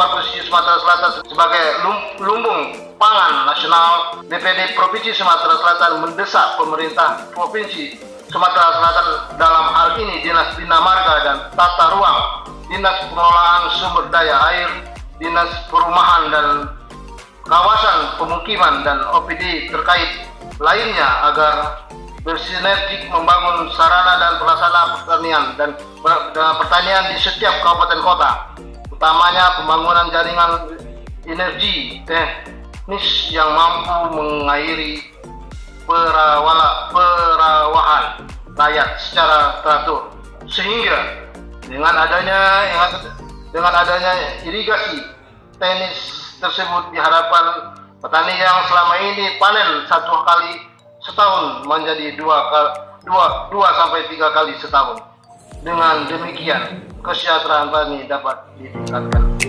Pesisir Sumatera Selatan sebagai lumbung pangan nasional, DPD Provinsi Sumatera Selatan mendesak pemerintah Provinsi Sumatera Selatan, dalam hal ini Dinas Bina Marga dan Tata Ruang, Dinas Pengelolaan Sumber Daya Air, Dinas Perumahan dan Kawasan Pemukiman, dan OPD terkait lainnya agar bersinergi membangun sarana dan prasarana pertanian di setiap kabupaten kota, utamanya pembangunan jaringan energi teknis yang mampu mengairi perawahan rakyat secara teratur, sehingga dengan adanya irigasi teknis tersebut diharapkan petani yang selama ini panen 1 kali setahun menjadi 2 sampai 3 kali setahun. Dengan demikian kesejahteraan petani dapat ditingkatkan.